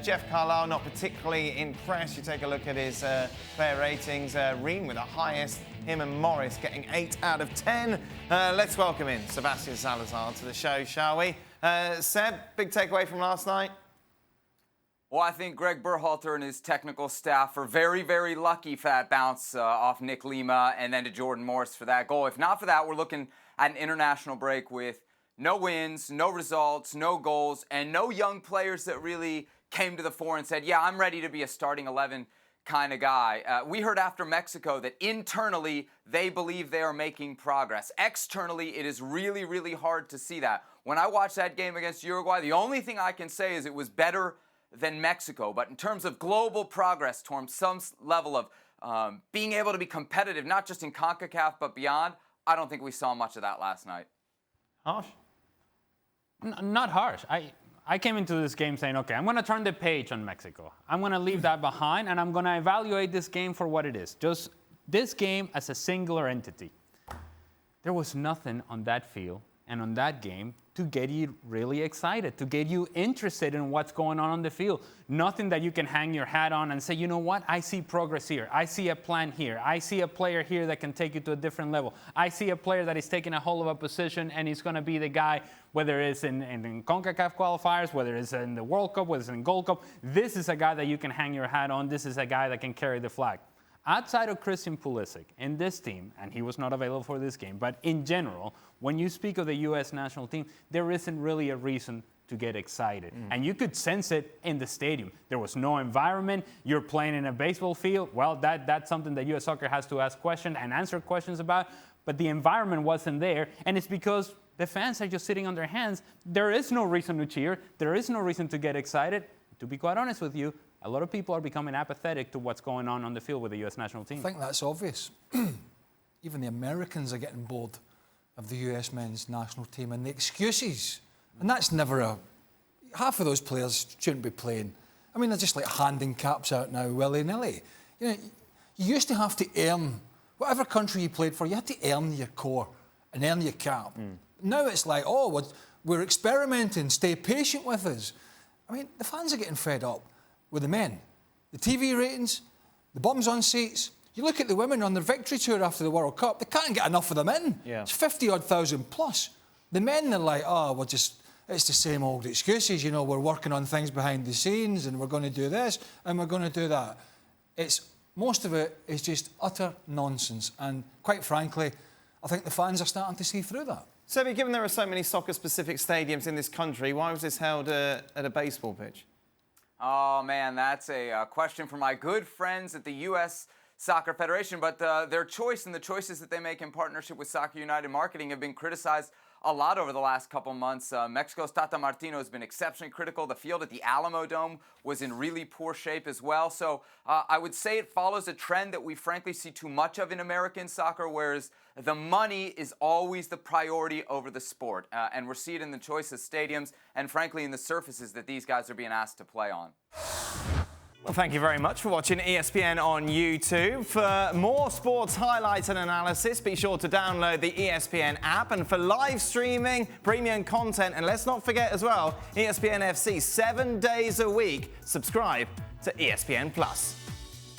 Jeff Carlisle not particularly impressed. You take a look at his player ratings. Ream with the highest, him and Morris getting 8 out of 10. Let's welcome in Sebastian Salazar to the show, shall we? Seb, big takeaway from last night? Well, I think Greg Berhalter and his technical staff are very, very lucky for that bounce off Nick Lima and then to Jordan Morris for that goal. If not for that, we're looking at an international break with no wins, no results, no goals, and no young players that really came to the fore and said, yeah, I'm ready to be a starting 11 kind of guy. We heard after Mexico that internally they believe they are making progress. Externally, it is really, really hard to see that. When I watched that game against Uruguay, the only thing I can say is it was better than Mexico. But in terms of global progress towards some level of being able to be competitive, not just in CONCACAF but beyond, I don't think we saw much of that last night. Harsh? Not harsh. I came into this game saying, okay, I'm going to turn the page on Mexico. I'm going to leave that behind, and I'm going to evaluate this game for what it is. Just this game as a singular entity. There was nothing on that field and on that game to get you really excited, to get you interested in what's going on the field. Nothing that you can hang your hat on and say, you know what, I see progress here. I see a plan here. I see a player here that can take you to a different level. I see a player that is taking a hold of a position and he's going to be the guy, whether it's in CONCACAF qualifiers, whether it's in the World Cup, whether it's in Gold Cup. This is a guy that you can hang your hat on. This is a guy that can carry the flag. Outside of Christian Pulisic in this team, and he was not available for this game, but in general, when you speak of the U.S. national team, there isn't really a reason to get excited. And you could sense it in the stadium. There was no environment. You're playing in a baseball field. Well, that's something that U.S. Soccer has to ask questions and answer questions about. But the environment wasn't there, and it's because the fans are just sitting on their hands. There is no reason to cheer. There is no reason to get excited. To be quite honest with you, a lot of people are becoming apathetic to what's going on the field with the U.S. national team. I think that's obvious. Even the Americans are getting bored of the U.S. men's national team and the excuses. And that's never half of those players shouldn't be playing. I mean, they're just like handing caps out now willy-nilly. You know, you used to have to earn, whatever country you played for, you had to earn your core and earn your cap. Now it's like, oh, we're experimenting, stay patient with us. I mean, the fans are getting fed up with the men. The TV ratings, the bums on seats. You look at the women on their victory tour after the World Cup, they can't get enough of them in. Yeah. It's 50-odd thousand plus. The men, they're like, oh, it's the same old excuses, you know, we're working on things behind the scenes and we're going to do this and we're going to do that. Most of it is just utter nonsense. And quite frankly, I think the fans are starting to see through that. Sebi, given there are so many soccer-specific stadiums in this country, why was this held at a baseball pitch? Oh, man, that's a question for my good friends at the U.S. Soccer Federation. But their choice and the choices that they make in partnership with Soccer United Marketing have been criticized a lot over the last couple months. Mexico's Tata Martino has been exceptionally critical. The field at the Alamo Dome was in really poor shape as well. So I would say it follows a trend that we frankly see too much of in American soccer, whereas the money is always the priority over the sport. And we're seeing it in the choice of stadiums and frankly in the surfaces that these guys are being asked to play on. Well, thank you very much for watching ESPN on YouTube. For more sports highlights and analysis, be sure to download the ESPN app. And for live streaming, premium content, and let's not forget as well, ESPN FC 7 days a week. Subscribe to ESPN+.